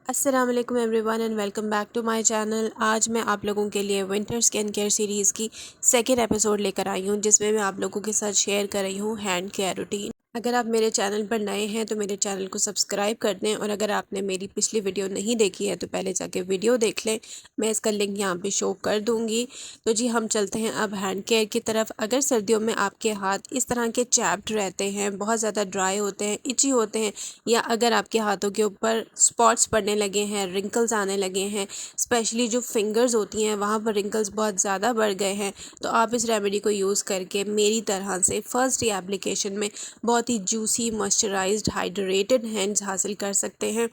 अस्सलाम वालेकुम everyone and welcome back to my channel. आज मैं आप लोगों के लिए विंटर स्किन केयर सीरीज़ की सेकेंड एपिसोड लेकर आई हूँ, जिसमें मैं आप लोगों के साथ शेयर कर रही हूँ हैंड केयर रूटीन। अगर आप मेरे चैनल पर नए हैं तो मेरे चैनल को सब्सक्राइब कर दें, और अगर आपने मेरी पिछली वीडियो नहीं देखी है तो पहले जाके वीडियो देख लें। मैं इसका लिंक यहाँ पे शो कर दूँगी। तो जी हम चलते हैं अब हैंड केयर की तरफ। अगर सर्दियों में आपके हाथ इस तरह के चैप्ड रहते हैं, बहुत ज़्यादा ड्राई होते हैं, इची होते हैं, या अगर आपके हाथों के ऊपर स्पॉट्स पड़ने लगे हैं, रिंकल्स आने लगे हैं, स्पेशली जो फिंगर्स होती हैं वहाँ पर रिंकल्स बहुत ज़्यादा बढ़ गए हैं, तो आप इस रेमेडी को यूज़ करके मेरी तरह से फर्स्ट डे एप्लीकेशन में बहुत ही जूसी, मॉइस्चराइज्ड, हाइड्रेटेड हैंड्स हासिल कर सकते हैं।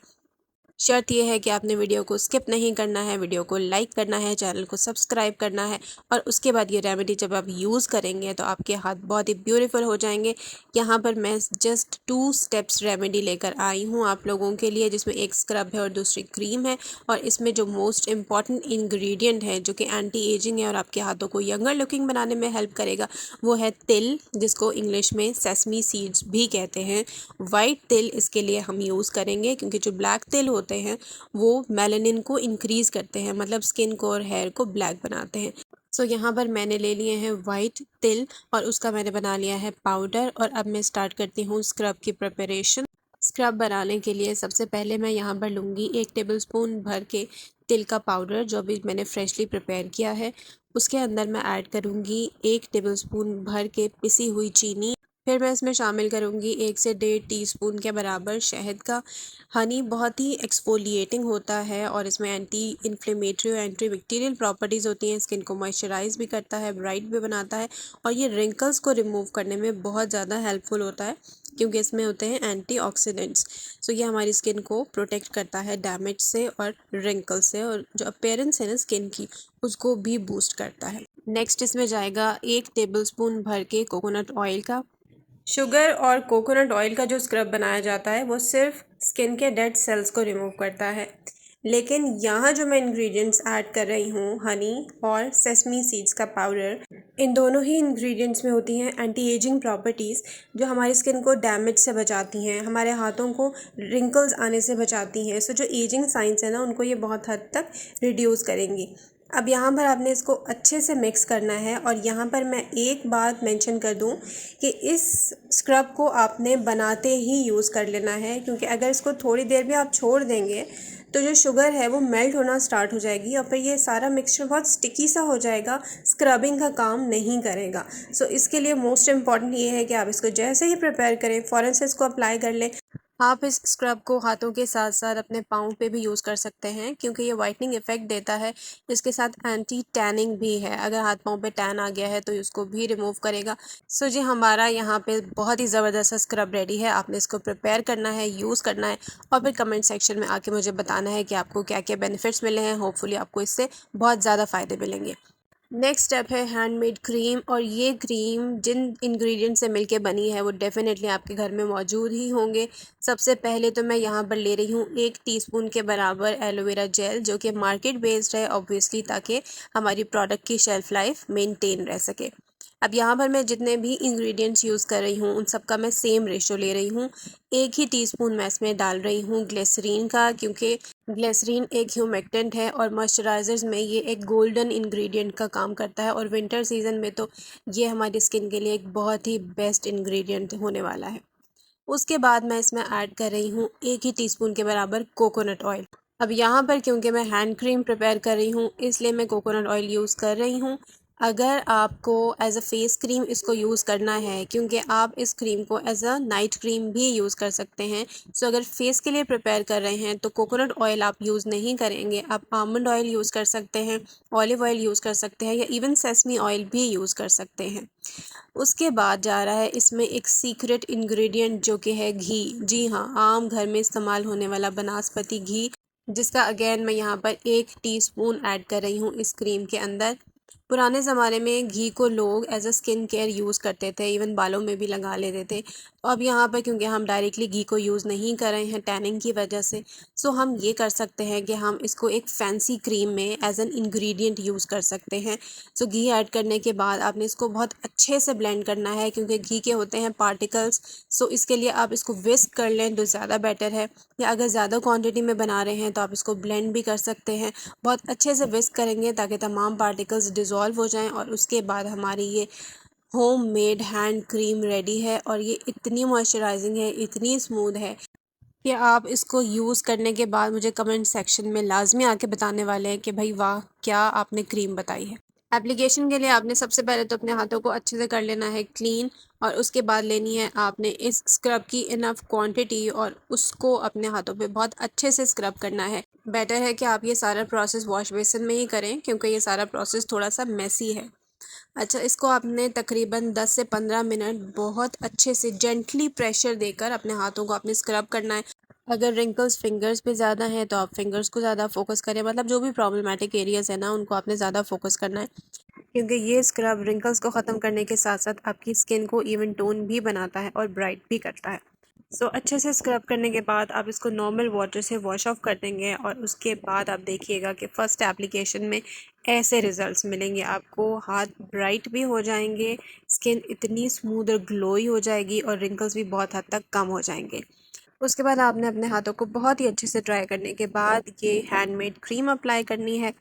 शर्त यह है कि आपने वीडियो को स्किप नहीं करना है, वीडियो को लाइक करना है, चैनल को सब्सक्राइब करना है, और उसके बाद ये रेमेडी जब आप यूज़ करेंगे तो आपके हाथ बहुत ही ब्यूटीफुल हो जाएंगे। यहाँ पर मैं जस्ट 2 स्टेप्स रेमेडी लेकर आई हूँ आप लोगों के लिए, जिसमें एक स्क्रब है और दूसरी क्रीम है। और इसमें जो मोस्ट इम्पॉर्टेंट इंग्रेडिएंट है जो कि एंटी एजिंग है और आपके हाथों को यंगर लुकिंग बनाने में हेल्प करेगा, वो है तिल, जिसको इंग्लिश में सेसमी सीड्स भी कहते हैं। वाइट तिल इसके लिए हम यूज़ करेंगे, क्योंकि जो ब्लैक तिल होते हैं वो मेलानिन को इंक्रीज़ करते हैं, मतलब स्किन को और हेयर को ब्लैक बनाते हैं। सो यहाँ पर मैंने ले लिए हैं वाइट तिल और उसका मैंने बना लिया है पाउडर। और अब मैं स्टार्ट करती हूँ स्क्रब की प्रिपरेशन। स्क्रब बनाने के लिए सबसे पहले मैं यहाँ पर लूँगी 1 टेबलस्पून भर के तिल का पाउडर, जो अभी मैंने फ्रेशली प्रिपेयर किया है। उसके अंदर मैं ऐड करूँगी 1 टेबलस्पून भर के पिसी हुई चीनी। फिर मैं इसमें शामिल करूँगी 1 से 1.5 टीस्पून के बराबर शहद का। हनी बहुत ही एक्सफोलिएटिंग होता है और इसमें एंटी इन्फ्लेमेटरी और एंटी बैक्टीरियल प्रॉपर्टीज़ होती हैं। स्किन को मॉइस्चराइज भी करता है, ब्राइट भी बनाता है, और ये रिंकल्स को रिमूव करने में बहुत ज़्यादा हेल्पफुल होता है, क्योंकि इसमें होते हैं एंटीऑक्सीडेंट्स। सो ये हमारी स्किन को प्रोटेक्ट करता है डैमेज से और रिंकल से, और जो अपीयरेंस है ना स्किन की, उसको भी बूस्ट करता है। नेक्स्ट इसमें जाएगा 1 टेबलस्पून भर के कोकोनट ऑयल का। शुगर और कोकोनट ऑयल का जो स्क्रब बनाया जाता है वो सिर्फ स्किन के डेड सेल्स को रिमूव करता है, लेकिन यहाँ जो मैं इंग्रेडिएंट्स ऐड कर रही हूँ, हनी और सेसमी सीड्स का पाउडर, इन दोनों ही इंग्रेडिएंट्स में होती हैं एंटी एजिंग प्रॉपर्टीज़, जो हमारी स्किन को डैमेज से बचाती हैं, हमारे हाथों को रिंकल्स आने से बचाती हैं। सो जो एजिंग साइंस है ना, उनको ये बहुत हद तक रिड्यूस करेंगी। अब यहाँ पर आपने इसको अच्छे से मिक्स करना है। और यहाँ पर मैं एक बात मेंशन कर दूँ कि इस स्क्रब को आपने बनाते ही यूज़ कर लेना है, क्योंकि अगर इसको थोड़ी देर भी आप छोड़ देंगे तो जो शुगर है वो मेल्ट होना स्टार्ट हो जाएगी, और फिर ये सारा मिक्सचर बहुत स्टिकी सा हो जाएगा, स्क्रबिंग का काम नहीं करेगा। सो इसके लिए मोस्ट इम्पॉर्टेंट ये है कि आप इसको जैसे ही प्रिपेयर करें फ़ौरन से इसको अप्लाई कर लें। आप इस स्क्रब को हाथों के साथ साथ अपने पाँव पे भी यूज़ कर सकते हैं, क्योंकि ये वाइटनिंग इफ़ेक्ट देता है। इसके साथ एंटी टैनिंग भी है, अगर हाथ पाँव पे टैन आ गया है तो उसको भी रिमूव करेगा। सो जी हमारा यहाँ पे बहुत ही ज़बरदस्त स्क्रब रेडी है। आपने इसको प्रिपेयर करना है, यूज़ करना है, और फिर कमेंट सेक्शन में आके मुझे बताना है कि आपको क्या क्या बेनिफिट्स मिले हैं। होपफुली आपको इससे बहुत ज़्यादा फ़ायदे मिलेंगे। नेक्स्ट स्टेप है हैंडमेड क्रीम। और ये क्रीम जिन इंग्रेडिएंट से मिलके बनी है वो डेफिनेटली आपके घर में मौजूद ही होंगे। सबसे पहले तो मैं यहाँ पर ले रही हूँ 1 टीस्पून के बराबर एलोवेरा जेल, जो कि मार्केट बेस्ड है ऑब्वियसली, ताकि हमारी प्रोडक्ट की शेल्फ़ लाइफ मेंटेन रह सके। अब यहाँ पर मैं जितने भी इंग्रेडिएंट्स यूज़ कर रही हूँ उन सब का मैं सेम रेशो ले रही हूँ। 1 ही टीस्पून मैं इसमें डाल रही हूँ ग्लिसरीन का, क्योंकि ग्लिसरीन एक ह्यूमेक्टेंट है और मॉइस्चराइजर्स में ये एक गोल्डन इंग्रेडिएंट का काम करता है, और विंटर सीजन में तो ये हमारी स्किन के लिए एक बहुत ही बेस्ट इंग्रेडिएंट होने वाला है। उसके बाद मैं इसमें ऐड कर रही हूँ 1 ही टीस्पून के बराबर कोकोनट ऑयल। अब यहाँ पर क्योंकि मैं हैंड क्रीम प्रिपेयर कर रही हूँ, इसलिए मैं कोकोनट ऑयल यूज़ कर रही हूँ। अगर आपको एज अ फेस क्रीम इसको यूज़ करना है, क्योंकि आप इस क्रीम को एज अ नाइट क्रीम भी यूज़ कर सकते हैं। सो अगर फेस के लिए प्रिपेयर कर रहे हैं तो कोकोनट ऑयल आप यूज़ नहीं करेंगे, आप आमंड ऑयल यूज़ कर सकते हैं, ऑलिव ऑयल यूज़ कर सकते हैं, या इवन सेसमी ऑयल भी यूज़ कर सकते हैं। उसके बाद जा रहा है इसमें एक सीक्रेट इंग्रेडिएंट, जो कि है घी। जी हाँ, आम घर में इस्तेमाल होने वाला बनास्पति घी, जिसका अगेन मैं यहाँ पर 1 टीस्पून ऐड कर रही हूँ इस क्रीम के अंदर। पुराने ज़माने में घी को लोग as a skin care use करते थे, इवन बालों में भी लगा लेते थे। अब यहाँ पर क्योंकि हम डायरेक्टली घी को यूज़ नहीं कर रहे हैं टैनिंग की वजह से, सो हम ये कर सकते हैं कि हम इसको एक फैंसी क्रीम में एज एन इंग्रेडिएंट यूज़ कर सकते हैं। सो घी ऐड करने के बाद आपने इसको बहुत अच्छे से ब्लेंड करना है क्योंकि घी के होते हैं पार्टिकल्स। सो इसके लिए आप इसको विस्क कर लें तो ज़्यादा बेटर है, या अगर ज़्यादा क्वान्टिटी में बना रहे हैं तो आप इसको ब्लेंड भी कर सकते हैं। बहुत अच्छे से विस्क करेंगे ताकि तमाम पार्टिकल्स डिज़ोल्व हो जाएँ, और उसके बाद हमारी ये home made hand cream ready है। और ये इतनी मॉइस्चराइजिंग है, इतनी स्मूथ है कि आप इसको यूज़ करने के बाद मुझे कमेंट सेक्शन में लाजमी आके बताने वाले हैं कि भाई वाह, क्या आपने क्रीम बताई है। एप्लीकेशन के लिए आपने सबसे पहले तो अपने हाथों को अच्छे से कर लेना है क्लीन, और उसके बाद लेनी है आपने इस स्क्रब की इनफ क्वांटिटी और उसको अपने हाथों पे बहुत अच्छे से स्क्रब करना है। बेटर है कि आप ये सारा प्रोसेस वॉश बेसिन में ही करें क्योंकि ये सारा प्रोसेस थोड़ा सा मेसी है। अच्छा, इसको आपने तकरीबन 10 से 15 मिनट बहुत अच्छे से जेंटली प्रेशर देकर अपने हाथों को आपने स्क्रब करना है। अगर रिंकल्स फिंगर्स पे ज़्यादा हैं तो आप फिंगर्स को ज़्यादा फोकस करें, मतलब जो भी प्रॉब्लमेटिक एरियाज़ है ना उनको आपने ज़्यादा फोकस करना है, क्योंकि ये स्क्रब रिंकल्स को ख़त्म करने के साथ साथ आपकी स्किन को इवन टोन भी बनाता है और ब्राइट भी करता है। सो अच्छे से स्क्रब करने के बाद आप इसको नॉर्मल वाटर से वॉश ऑफ कर देंगे, और उसके बाद आप देखिएगा कि फ़र्स्ट एप्लीकेशन में ऐसे रिज़ल्ट्स मिलेंगे आपको। हाथ ब्राइट भी हो जाएंगे, स्किन इतनी स्मूथ और ग्लोई हो जाएगी, और रिंकल्स भी बहुत हद तक कम हो जाएंगे। उसके बाद आपने अपने हाथों को बहुत ही अच्छे से ड्राई करने के बाद ये हैंडमेड क्रीम अप्लाई करनी है।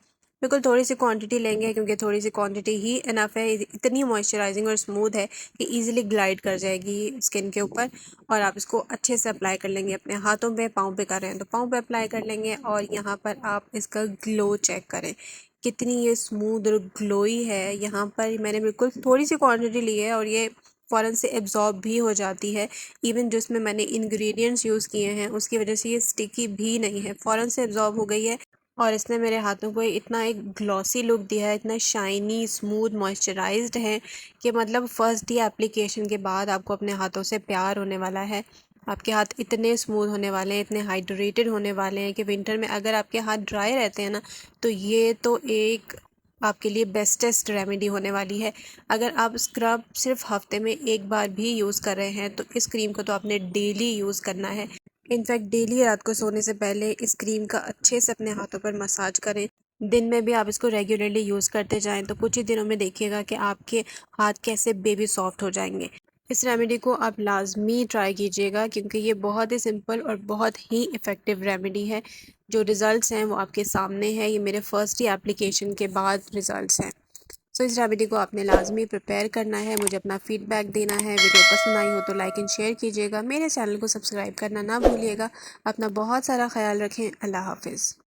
बिल्कुल थोड़ी सी क्वांटिटी लेंगे क्योंकि थोड़ी सी क्वांटिटी ही इनफ है। इतनी मॉइस्चराइजिंग और स्मूथ है कि इजीली ग्लाइड कर जाएगी स्किन के ऊपर। और आप इसको अच्छे से अप्लाई कर लेंगे अपने हाथों पे, पाँव पे कर रहे हैं तो पाँव पे अप्लाई कर लेंगे, और यहाँ पर आप इसका ग्लो चेक करें कितनी ये स्मूथ और ग्लोई है। यहाँ पर मैंने बिल्कुल थोड़ी सी क्वांटिटी ली है और ये फ़ौरन से एब्जॉर्ब भी हो जाती है। इवन जो इसमें मैंने इंग्रेडिएंट्स यूज़ किए हैं उसकी वजह से ये स्टिकी भी नहीं है, फ़ौरन से एब्जॉर्ब हो गई है। और इसने मेरे हाथों को इतना एक ग्लॉसी लुक दिया है, इतना शाइनी स्मूथ मॉइस्चराइज्ड है कि मतलब फ़र्स्ट डे एप्लीकेशन के बाद आपको अपने हाथों से प्यार होने वाला है। आपके हाथ इतने स्मूथ होने वाले हैं, इतने हाइड्रेटेड होने वाले हैं कि विंटर में अगर आपके हाथ ड्राई रहते हैं ना तो ये तो एक आपके लिए बेस्टेस्ट रेमेडी होने वाली है। अगर आप स्क्रब सिर्फ हफ्ते में एक बार भी यूज़ कर रहे हैं तो इस क्रीम को तो आपने डेली यूज़ करना है। इनफैक्ट डेली रात को सोने से पहले इस क्रीम का अच्छे से अपने हाथों पर मसाज करें। दिन में भी आप इसको रेगुलरली यूज़ करते जाएं तो कुछ ही दिनों में देखिएगा कि आपके हाथ कैसे बेबी सॉफ्ट हो जाएंगे। इस रेमेडी को आप लाजमी ट्राई कीजिएगा क्योंकि ये बहुत ही सिंपल और बहुत ही इफ़ेक्टिव रेमेडी है। जो रिज़ल्ट्स हैं वो आपके सामने है, ये मेरे फर्स्ट ही एप्लीकेशन के बाद रिज़ल्ट्स हैं। सो इस रेमेडी को आपने लाजमी प्रिपेयर करना है, मुझे अपना फ़ीडबैक देना है। वीडियो पसंद आई हो तो लाइक एंड शेयर कीजिएगा, मेरे चैनल को सब्सक्राइब करना ना भूलिएगा। अपना बहुत सारा ख्याल रखें। अल्लाह हाफ़िज़।